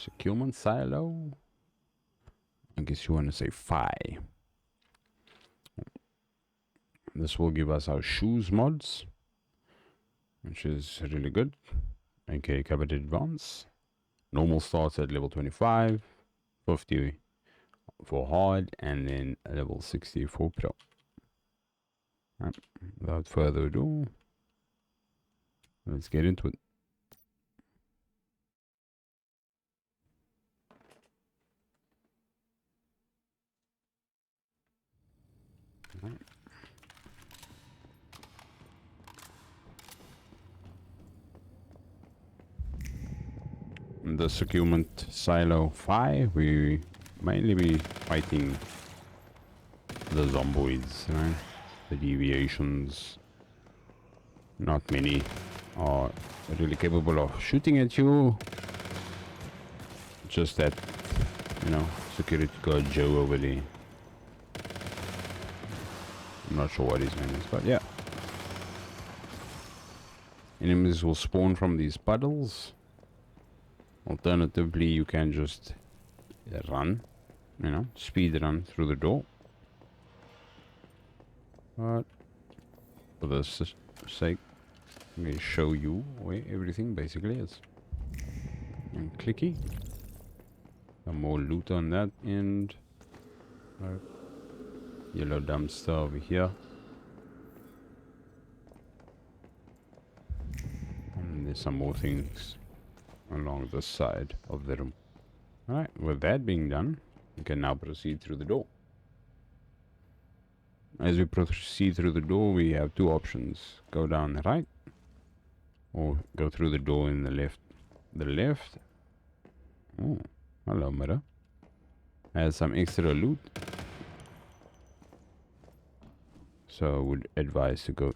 Securement Silo. I guess you want to say PHI. This will give us our shoes mods, which is really good. Okay, covered advance. Normal starts at level 25, 50 for hard, and then level 60 for pro. Right. Without further ado, let's get into it. Right. In the Securement Silo PHI, we mainly be fighting the zomboids, right? The deviations. Not many are really capable of shooting at you. Just that, you know, security guard Joe over there. I'm not sure what his name is, but yeah. Enemies will spawn from these puddles. Alternatively, you can just run, you know, speed run through the door. But for this sake, I'm going to show you where everything basically is. And clicky. Some more loot on that end. Yellow dumpster over here. And there's some more things along the side of the room. Alright, with that being done, we can now proceed through the door. As we proceed through the door, we have two options. Go down the right, or go through the door in the left. The left, oh, hello mirror, has some extra loot. So I would advise to go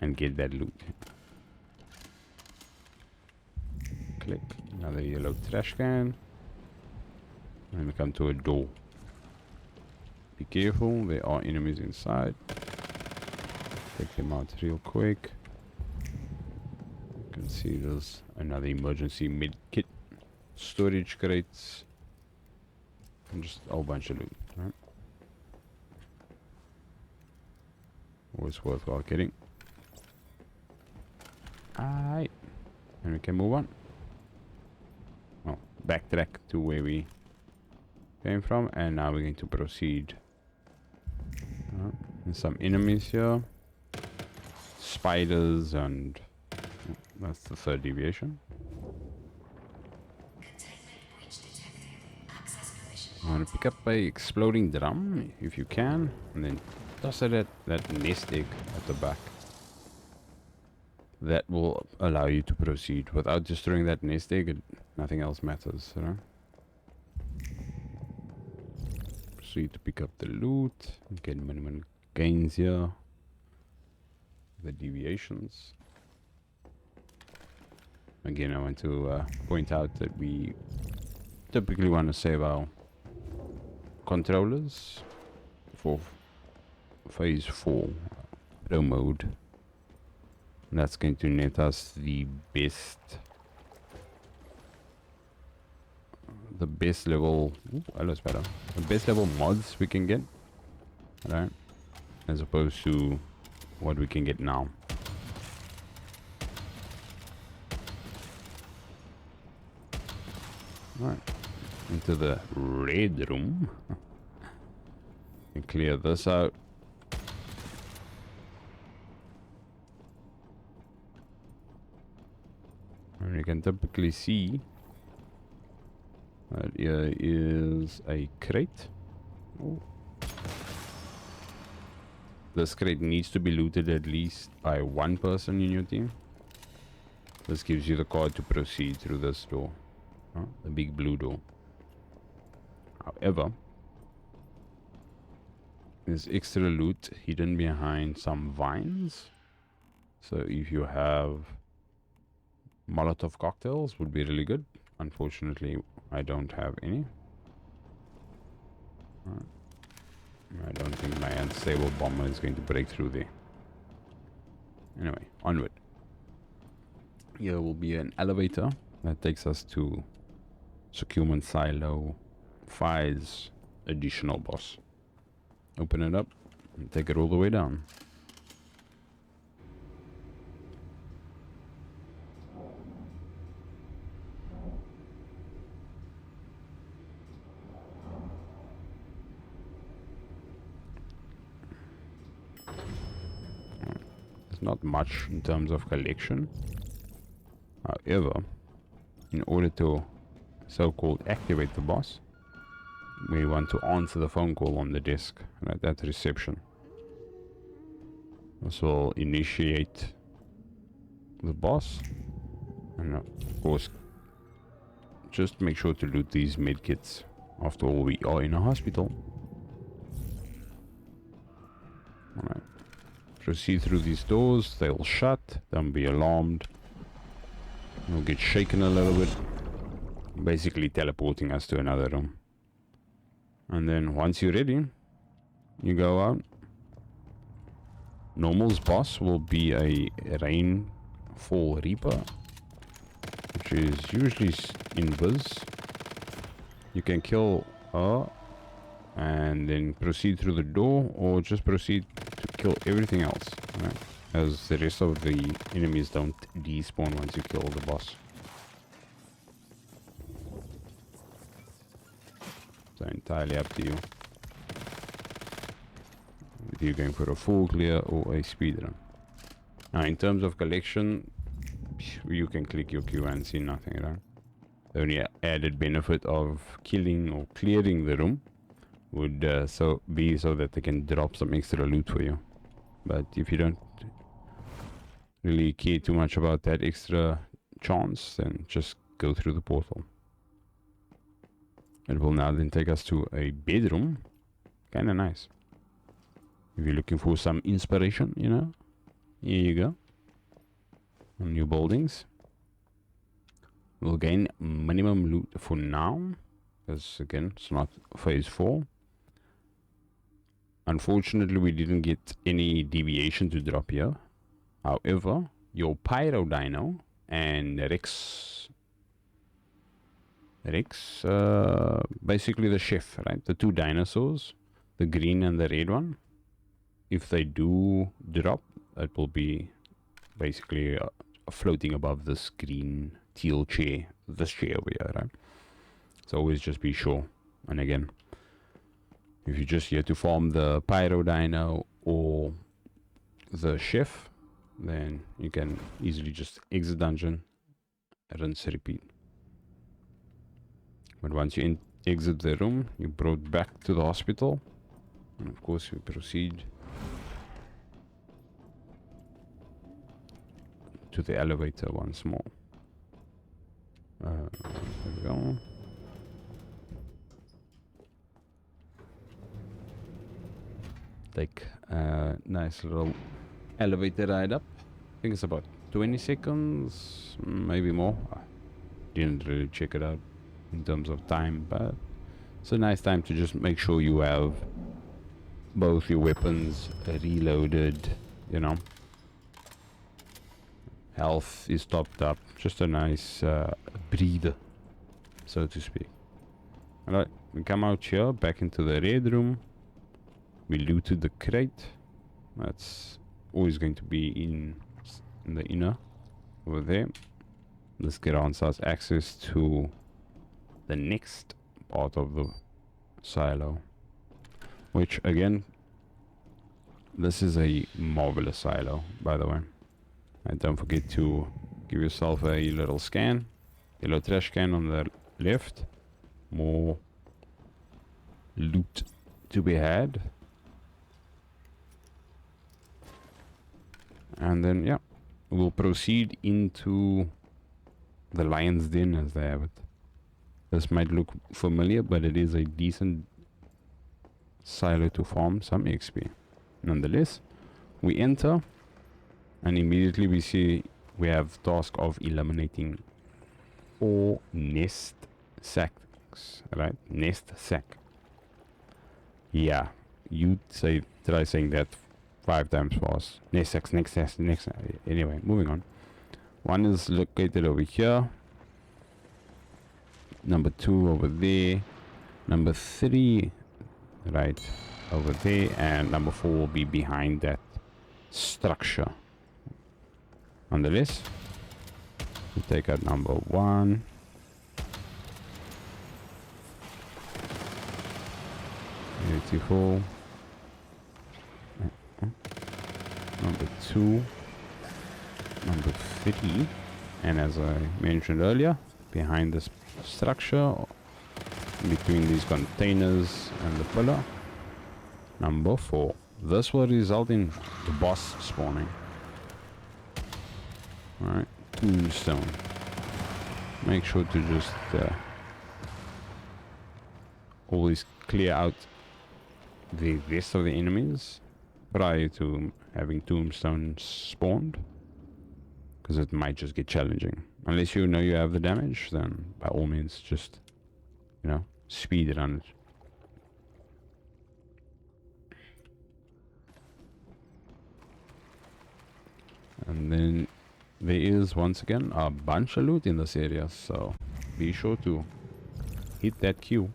and get that loot. Click, another yellow trash can. And we come to a door. Be careful, there are enemies inside. Take them out real quick. You can see there's another emergency med kit. Storage crates. And just a whole bunch of loot, right? Always worthwhile getting. Alright. And we can move on. Oh, backtrack to where we came from, and now we're going to proceed. There's some enemies here. Spiders, and that's the third deviation. I'm gonna pick up a exploding drum if you can, and then toss it at that nest egg at the back. That will allow you to proceed. Without destroying that nest egg, nothing else matters, you know? Proceed to pick up the loot. Get minimum gains here. The deviations. Again, I want to point out that we typically want to save our controllers for phase 4 pro mode. And that's going to net us the best level. Ooh, hello spider. The best level mods we can get, right? As opposed to what we can get now. Alright, into the red room. And clear this out. And you can typically see that here is a crate. Oh. This crate needs to be looted at least by one person in your team. This gives you the card to proceed through this door. The big blue door. However, there's extra loot hidden behind some vines. So if you have Molotov cocktails, would be really good. Unfortunately, I don't have any. I don't think my unstable bomber is going to break through there. Anyway, onward. Here will be an elevator that takes us to Securement Silo PHI's additional boss. Open it up and take it all the way down. There's not much in terms of collection. However, in order to so-called activate the boss, we want to answer the phone call on the desk, right at reception. This will initiate the boss, and of course, just make sure to loot these medkits. After all, we are in a hospital. Alright. Proceed through these doors, they'll shut, don't be alarmed. We'll get shaken a little bit, basically teleporting us to another room. And then once you're ready, you go out. Normal's boss will be a Rainfall Reaper, which is usually invis. You can kill her and then proceed through the door, or just proceed to kill everything else, right? As the rest of the enemies don't despawn once you kill the boss. So entirely up to you. If you're going for a full clear or a speedrun. Now in terms of collection, you can click your Q and see nothing, right? The only added benefit of killing or clearing the room would so that they can drop some extra loot for you. But if you don't really care too much about that extra chance, then just go through the portal. It will now then take us to a bedroom. Kinda nice. If you're looking for some inspiration, you know, here you go. On new buildings. We'll gain minimum loot for now, because again, it's not phase 4. Unfortunately, we didn't get any deviation to drop here. However, your Pyro Dino and Rex, basically the chef, right? The two dinosaurs, the green and the red one. If they do drop, it will be basically floating above this green teal chair, this chair over here, right? So always just be sure. And again, if you're just here to farm the Pyro Dino or the chef, then you can easily just exit dungeon, rinse, repeat. But once you exit the room, you're brought back to the hospital, and of course you proceed to the elevator once more. There we go. Take a nice little elevator ride up. I think it's about 20 seconds, maybe more. I didn't really check it out in terms of time, but it's a nice time to just make sure you have both your weapons reloaded, you know. Health is topped up, just a nice breather, so to speak. Alright, we come out here, back into the red room. We looted the crate. That's always going to be in the inner, over there. This grants us access to the next part of the silo, which again, this is a marvelous silo, by the way. And don't forget to give yourself a little scan. Yellow trash can on the left. More loot to be had. And then, yeah, we'll proceed into the lion's den, as they have it. This might look familiar, but it is a decent silo to farm some XP. Nonetheless, we enter, and immediately we see we have task of eliminating 4 nest sacks, right? Nest sack. Yeah, you'd say, try saying that 5 times fast. Nest sacks, next sacks, next sack. Anyway, moving on. One is located over here. Number 2 over there. Number 3 right over there. And number 4 will be behind that structure. On the list, we take out number 1. Beautiful. Number 2. Number 3. And as I mentioned earlier, behind this structure, between these containers and the pillar, number 4. This will result in the boss spawning. Alright, tombstone. Make sure to just always clear out the rest of the enemies prior to having tombstones spawned, because it might just get challenging. Unless you know you have the damage, then by all means just, you know, speed run it. And then there is once again a bunch of loot in this area, so be sure to hit that queue.